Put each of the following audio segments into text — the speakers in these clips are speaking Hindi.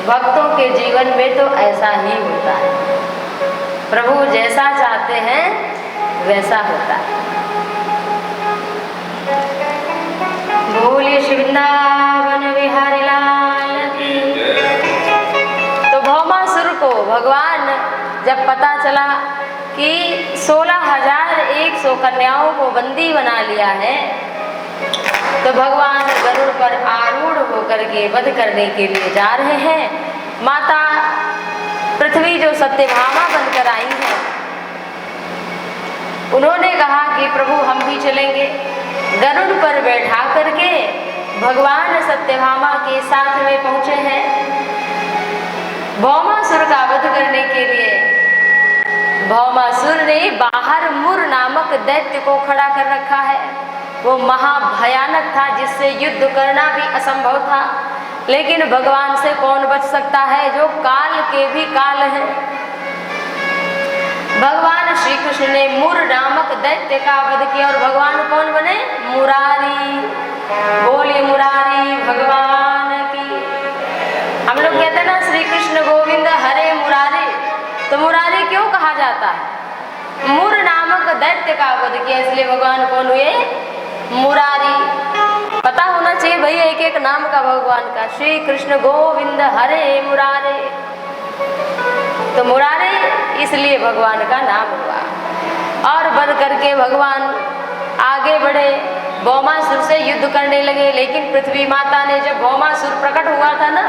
भक्तों के जीवन में तो ऐसा ही होता है, प्रभु जैसा चाहते हैं वैसा होता है। बोलिए श्री वृंदावन बिहारी लाल की। तो भौमासुर को भगवान जब पता चला कि 16,100 कन्याओं को बंदी बना लिया है, तो भगवान गरुड़ पर आरूढ़ होकर के वध करने के लिए जा रहे हैं। माता पृथ्वी जो सत्यभामा बनकर आई है, उन्होंने कहा कि प्रभु हम भी चलेंगे। गरुड़ पर बैठा करके भगवान सत्यभामा के साथ में पहुंचे हैं भौमासुर का वध करने के लिए। भौमासुर ने बाहर मुर नामक दैत्य को खड़ा कर रखा है। वो महाभयानक था, जिससे युद्ध करना भी असंभव था। लेकिन भगवान से कौन बच सकता है, जो काल के भी काल है। भगवान श्री कृष्ण ने मुर नामक दैत्य का वध किया और भगवान कौन बने? मुरारी। बोलिए मुरारी भगवान की। हम लोग कहते हैं ना श्री कृष्ण गोविंद हरे मुरारी, तो मुरारी क्यों कहा जाता है? मुर नामक दैत्य का वध किया, इसलिए भगवान कौन हुए? मुरारी। पता होना चाहिए भैया एक एक नाम का भगवान का। श्री कृष्ण गोविंद हरे मुरारे, तो मुरारे इसलिए भगवान का नाम हुआ। और बढ़ करके भगवान आगे बढ़े, भौमासुर से युद्ध करने लगे। लेकिन पृथ्वी माता ने, जब भौमासुर प्रकट हुआ था ना,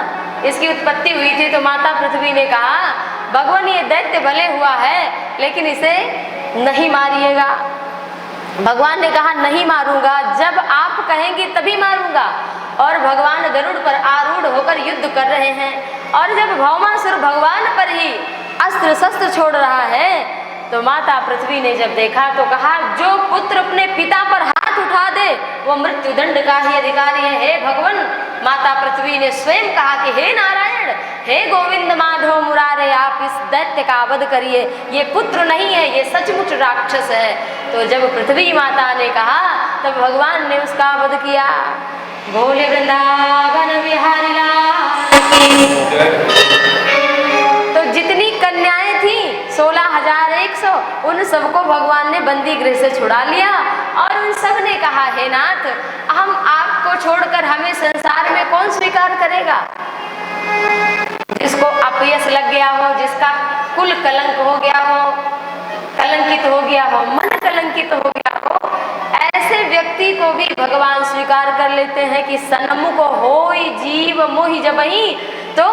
इसकी उत्पत्ति हुई थी, तो माता पृथ्वी ने कहा भगवान ये दैत्य भले हुआ है, लेकिन इसे नहीं मारिएगा। भगवान ने कहा नहीं मारूंगा, जब आप कहेंगे तभी मारूंगा। और भगवान गरुड़ पर आरूढ़ होकर युद्ध कर रहे हैं। और जब भौमासुर भगवान पर ही अस्त्र शस्त्र छोड़ रहा है, तो माता पृथ्वी ने जब देखा तो कहा जो पुत्र अपने पिता पर हाथ उठा दे वो मृत्यु दंड का ही अधिकारी है। हे भगवान, माता पृथ्वी ने स्वयं कहा कि हे नारायण, हे गोविंद माधव मुरारे, आप इस दैत्य का वध करिए। ये पुत्र नहीं है, ये सचमुच राक्षस है। तो जब पृथ्वी माता ने कहा, तब भगवान ने उसका वध किया। बोले वृंदावन बिहारी लाल की। तो जितनी कन्याएं थी 16,100, उन सबको भगवान ने बंदी गृह से छुड़ा लिया। और उन सब ने कहा हे नाथ, हम आपको छोड़कर हमें संसार में कौन स्वीकार करेगा? जिसको अपयश लग गया हो, जिसका कुल कलंक हो गया हो, कलंकित हो गया हो, मन कलंकित हो गया हो, ऐसे व्यक्ति को भी भगवान स्वीकार कर लेते हैं कि सन्मुख होई जीव मोहि जबहि, तो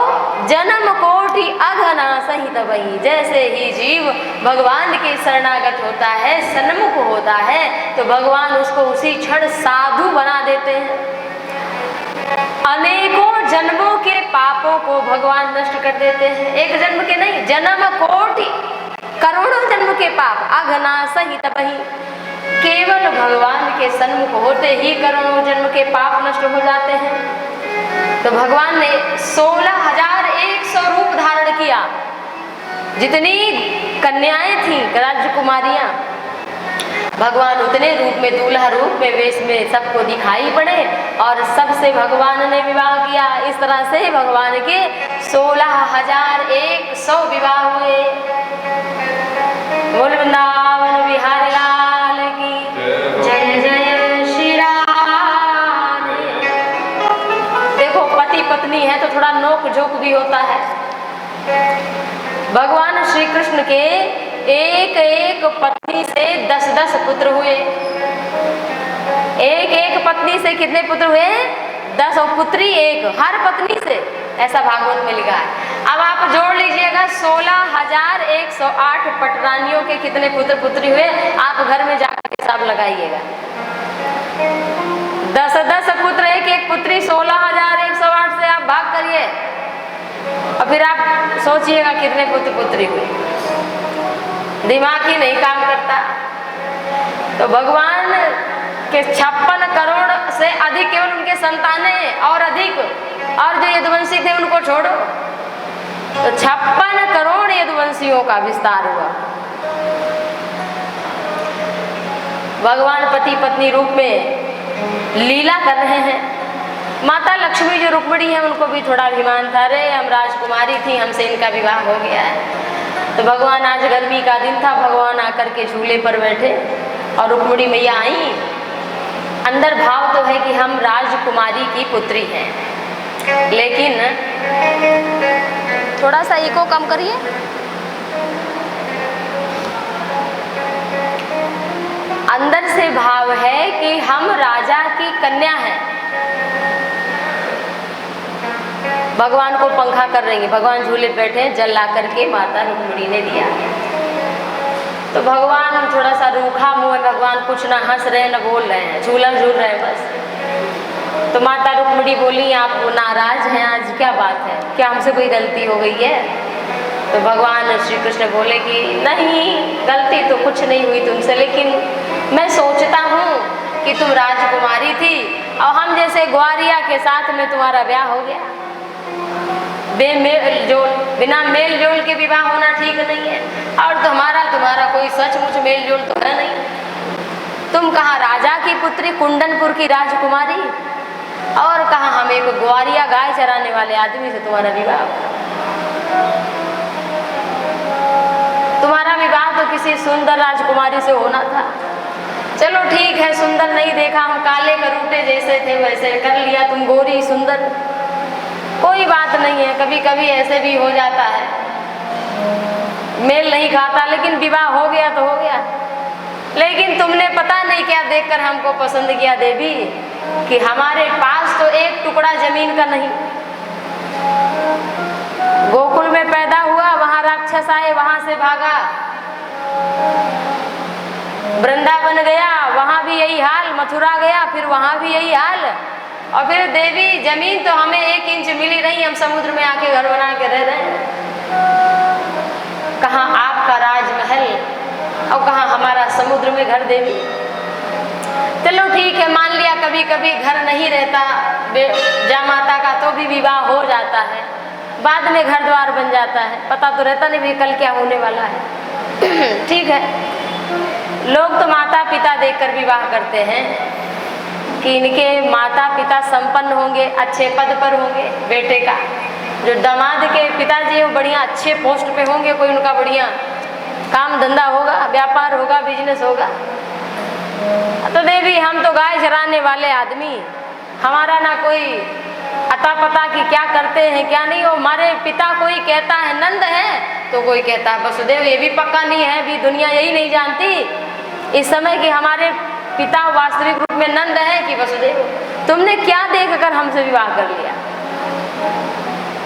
जन्म कोटि अघना सहित बही। जैसे ही जीव भगवान के शरणागत होता है, सन्मुख होता है, तो भगवान उसको उसी क्षण साधु बना देते हैं। अनेकों जन्मों के पापों को भगवान नष्ट कर देते हैं। एक जन्म के नहीं, जन्म कोटि करोड़ों जन्म के पाप अघना सहित बही। केवल भगवान के सन्मुख होते ही करोड़ों जन्म के पाप नष्ट हो जाते हैं। तो भगवान ने 16,100 रूप धारण किया। जितनी कन्याएं थीं, राजकुमारियां, भगवान उतने रूप में, दूल्हा रूप में, वेश में सबको दिखाई पड़े और सबसे भगवान ने विवाह किया। इस तरह से भगवान के 16,100 विवाह हुए। बोल वृंदावन बिहारी लाल की जय जय श्री राम। देखो पति पत्नी है तो थोड़ा नोक झोंक भी होता है। भगवान श्री कृष्ण के एक एक पत्नी से 10-10 पुत्र हुए। एक एक पत्नी से कितने पुत्र हुए? 10 और पुत्री एक, हर पत्नी से, ऐसा भागवत में लिखा है। अब आप जोड़ लीजिएगा 16,108 पटरानियों के कितने पुत्र पुत्री हुए। आप घर में जाकर हिसाब लगाइएगा। 10-10 पुत्र, एक एक पुत्री, 16,108 से आप भाग करिए और फिर आप सोचिएगा कितने पुत्र पुत्री हुए। दिमाग ही नहीं काम करता। तो भगवान के 56 करोड़ से अधिक केवल उनके संतानें और अधिक, और जो यदुवंशी थे उनको छोड़ो, तो 56 करोड़ यदुवंशियों का विस्तार हुआ। भगवान पति पत्नी रूप में लीला कर रहे हैं। माता लक्ष्मी जो रुक्मिणी है उनको भी थोड़ा अभिमान था, अरे हम राजकुमारी थी, हमसे इनका विवाह हो गया है। तो भगवान, आज गर्मी का दिन था, भगवान आकर के झूले पर बैठे और रुक्मिणी मैया आई। अंदर भाव तो है कि हम राजकुमारी की पुत्री हैं, लेकिन थोड़ा सा इको कम करिए। अंदर से भाव है कि हम राजा की कन्या हैं। भगवान को पंखा कर रही है, भगवान झूले बैठे, जल ला करके माता रुक्मिणी ने दिया। तो भगवान थोड़ा सा रूखा मुंह है, भगवान कुछ ना हंस रहे न बोल रहे हैं, झूला झूल रहे हैं बस। तो माता रुक्मिणी बोली, आप नाराज हैं आज, क्या बात है, क्या हमसे कोई गलती हो गई है? तो भगवान श्री कृष्ण बोले कि नहीं, गलती तो कुछ नहीं हुई तुमसे, लेकिन मैं सोचता हूँ कि तुम राजकुमारी थी और हम जैसे ग्वारिया के साथ में तुम्हारा ब्याह हो गया। बिना मेल जोल के विवाह होना ठीक नहीं है, और तुम्हारा कोई सचमुच मेल जोल तो है नहीं। तुम कहाँ राजा की पुत्री, कुंदनपुर की राजकुमारी, और कहाँ हम एक ग्वारिया गाय चराने वाले आदमी से तुम्हारा विवाह। तुम्हारा विवाह तो किसी सुंदर राजकुमारी से होना था। चलो ठीक है, सुंदर नहीं देखा, हम काले करूटे जैसे थे वैसे कर लिया, तुम गोरी सुंदर, कोई बात नहीं है, कभी कभी ऐसे भी हो जाता है, मेल नहीं खाता, लेकिन विवाह हो गया तो हो गया। लेकिन तुमने पता नहीं क्या देखकर हमको पसंद किया देवी, कि हमारे पास तो एक टुकड़ा जमीन का नहीं। गोकुल में पैदा हुआ, वहां राक्षस आए, वहां से भागा। वृंदावन गया, वहां भी यही हाल, मथुरा गया, फिर वहां भी यही हाल। और फिर देवी, जमीन तो हमें 1 इंच मिली नहीं, हम समुद्र में आके घर बना के रह रहे हैं। कहाँ आपका राजमहल और कहाँ हमारा समुद्र में घर देवी। चलो ठीक है, मान लिया कभी कभी घर नहीं रहता जामाता का तो भी विवाह हो जाता है, बाद में घर द्वार बन जाता है, पता तो रहता नहीं भी कल क्या होने वाला है। ठीक है, लोग तो माता पिता देखकर विवाह करते हैं कि इनके माता पिता संपन्न होंगे, अच्छे पद पर होंगे, बेटे का जो दामाद के पिताजी वो बढ़िया अच्छे पोस्ट पे होंगे, कोई उनका बढ़िया काम धंधा होगा, व्यापार होगा, बिजनेस होगा। तो देवी, हम तो गाय चराने वाले आदमी, हमारा ना कोई अता पता कि क्या करते हैं क्या नहीं। वो हमारे पिता कोई कहता है नंद है, तो कोई कहता है वसुदेव, ये भी पक्का नहीं है, भी दुनिया यही नहीं जानती इस समय कि हमारे पिता वास्तविक रूप में नंद है कि वसुदेव। तुमने क्या देखकर हमसे विवाह कर लिया?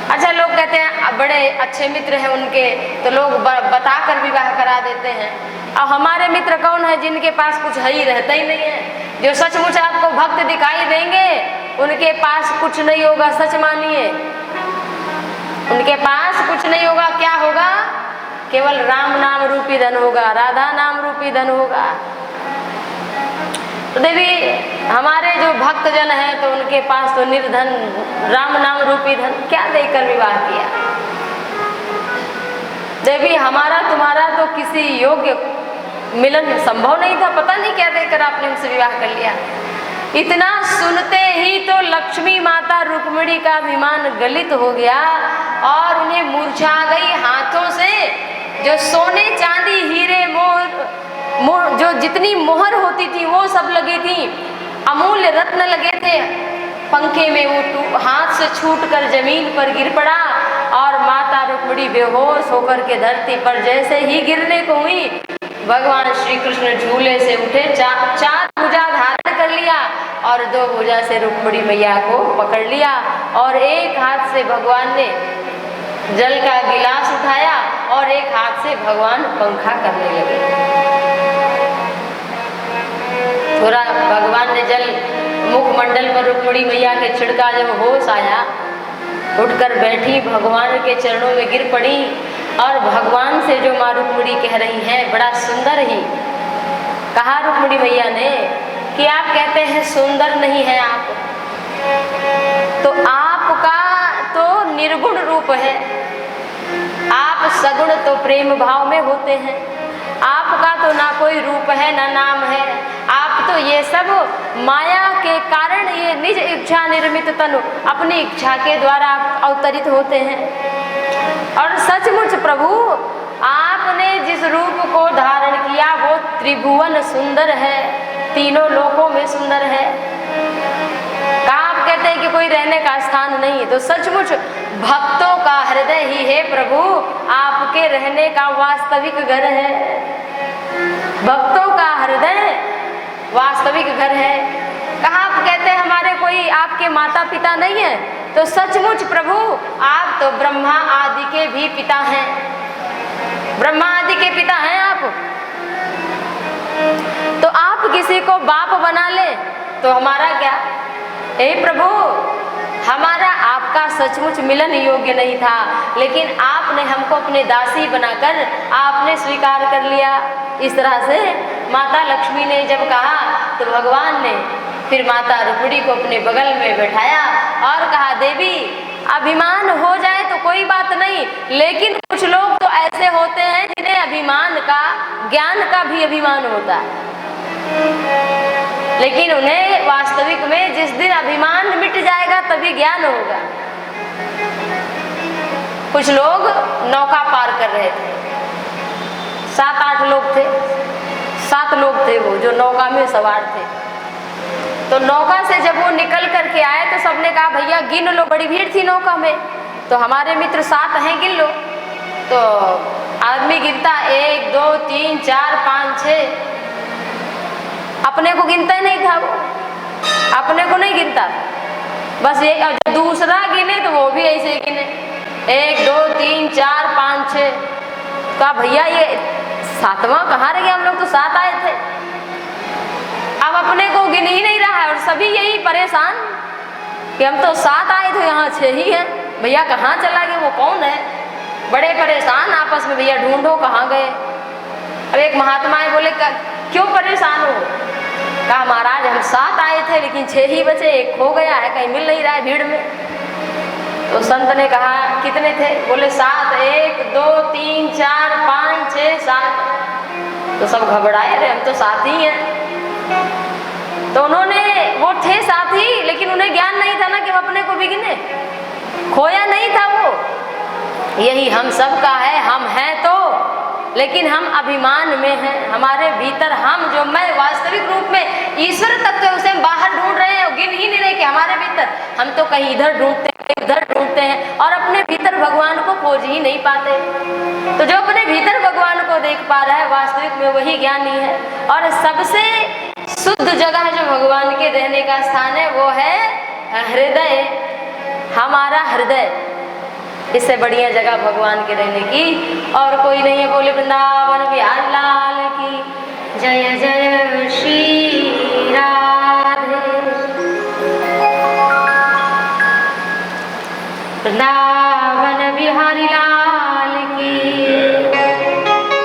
अच्छा, लोग कहते हैं बड़े अच्छे मित्र हैं उनके, तो लोग बताकर विवाह करा देते हैं। अब हमारे मित्र कौन है जिनके पास कुछ है ही, रहता ही नहीं है। जो सचमुच आपको भक्त दिखाई देंगे उनके पास कुछ नहीं होगा, सच मानिए, उनके पास कुछ नहीं होगा। क्या होगा? केवल राम नाम रूपी धन होगा, राधा नाम रूपी धन होगा। तो देवी, हमारे जो भक्त जन हैं तो उनके पास तो निर्धन राम नाम रूपी धन, क्या देकर विवाह किया? देवी, हमारा तुम्हारा तो किसी योग्य मिलन संभव नहीं था, पता नहीं क्या देकर आपने हमसे विवाह कर लिया। इतना सुनते ही तो लक्ष्मी माता रुक्मिणी का अभिमान गलित हो गया और उन्हें मूर्छा आ गई। हाथों से जो सोने चांदी हीरे मोहर जो जितनी मोहर होती थी वो सब लगी थी, अमूल्य रत्न लगे थे, पंखे में वो हाथ से छूटकर जमीन पर गिर पड़ा और माता रुक्मिणी बेहोश होकर के धरती पर जैसे ही गिरने को हुई, भगवान श्री कृष्ण झूले से उठे, चार भुजा धारण कर लिया और 2 भुजा से रुक्मिणी मैया को पकड़ लिया और एक हाथ से भगवान ने जल का गिलास उठाया और एक हाथ से भगवान पंखा करने लगे। थोड़ा भगवान ने जल मुखमंडल पर रुक्मिणी मैया के छिड़का, जब होश आया उठकर बैठी, भगवान के चरणों में गिर पड़ी और भगवान से जो माँ रुक्मिणी कह रही हैं, बड़ा सुंदर ही कहा रुक्मिणी मैया ने कि आप कहते हैं सुंदर नहीं है आप, तो आपका तो निर्गुण रूप है, आप सगुण तो प्रेम भाव में होते हैं, आपका तो ना कोई रूप है ना नाम है, आप तो ये सब माया के कारण ये निज इच्छा निर्मित तनु अपनी इच्छा के द्वारा अवतरित होते हैं। और सचमुच प्रभु आपने जिस रूप को धारण किया वो त्रिभुवन सुंदर है, तीनों लोकों में सुंदर है। आप कहते हैं कि कोई रहने का स्थान नहीं है, तो सचमुच भक्तों का हृदय ही है प्रभु आपके रहने का वास्तविक घर है। भक्तों का हृदय वास्तविक घर है। कहाँ आप कहते हैं हमारे कोई आपके माता पिता नहीं है, तो सचमुच प्रभु आप तो ब्रह्मा आदि के भी पिता हैं। ब्रह्मा आदि के पिता हैं आप। तो आप किसी को बाप बना ले तो हमारा क्या? हे प्रभु, हमारा आपका सचमुच मिलन योग्य नहीं था, लेकिन आपने हमको अपने दासी बनाकर आपने स्वीकार कर लिया। इस तरह से माता लक्ष्मी ने जब कहा तो भगवान ने फिर माता रुक्मिणी को अपने बगल में बैठाया और कहा, देवी अभिमान हो जाए तो कोई बात नहीं, लेकिन कुछ लोग तो ऐसे होते हैं जिन्हें अभिमान का, ज्ञान का भी अभिमान होता है, लेकिन उन्हें वास्तविक में जिस दिन अभिमान मिट जाएगा तभी ज्ञान होगा। कुछ लोग नौका पार कर रहे थे, 7-8 लोग थे, 7 लोग थे वो जो नौका में सवार थे। तो नौका से जब वो निकल करके आए तो सबने कहा, भैया गिन लो, बड़ी भीड़ थी नौका में, तो हमारे मित्र 7 हैं, गिन लो। तो आदमी गिनता 1 2 3 4 5 6, अपने को गिनता ही नहीं था, वो अपने को नहीं गिनता, बस ये। और जब दूसरा गिने तो वो भी ऐसे ही गिने, 1 2 3 4 5 6। कहा, भैया ये 7वां कहाँ रह गया, हम लोग तो 7 आए थे। अब अपने को गिन ही नहीं रहा है और सभी यही परेशान कि हम तो 7 आए थे, यहाँ 6 ही हैं, भैया कहाँ चला गया, वो कौन है? बड़े परेशान आपस में, भैया ढूंढो कहाँ गए। अब एक महात्माएं बोले, क्यों परेशान हो? कहा, महाराज हम 7 आए थे लेकिन 6 ही बचे, 1 खो गया है, कहीं मिल नहीं रहा है भीड़ में। तो संत ने कहा, कितने थे? बोले 7, 1 2 3 4 5 6 7। तो सब घबराए, अरे हम तो 7 ही हैं। तो उन्होंने, वो थे 7 ही, लेकिन उन्हें ज्ञान नहीं था ना कि हम अपने को भी गिने, खोया नहीं था वो। यही हम सब का है, हम हैं तो, लेकिन हम अभिमान में हैं, हमारे भीतर हम जो मैं वास्तविक रूप में ईश्वर तत्व है उसे हम बाहर ढूंढ रहे हैं, गिन ही नहीं रहे कि हमारे भीतर, हम तो कहीं इधर ढूंढते हैं, उधर ढूंढते हैं और अपने भीतर भगवान को खोज ही नहीं पाते। तो जो अपने भीतर भगवान को देख पा रहा है वास्तविक में वही ज्ञानी है। और सबसे शुद्ध जगह जो भगवान के रहने का स्थान है वो है हृदय, हमारा हृदय। इससे बढ़िया जगह भगवान के रहने की और कोई नहीं है। बोले वृंदावन बिहारी लाल की जय, जय श्री राधे। वृंदावन बिहारी लाल की।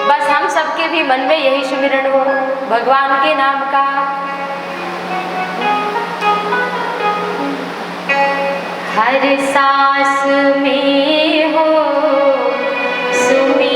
बस हम सबके भी मन में यही सुमिरन हो भगवान के नाम का। हर सांस में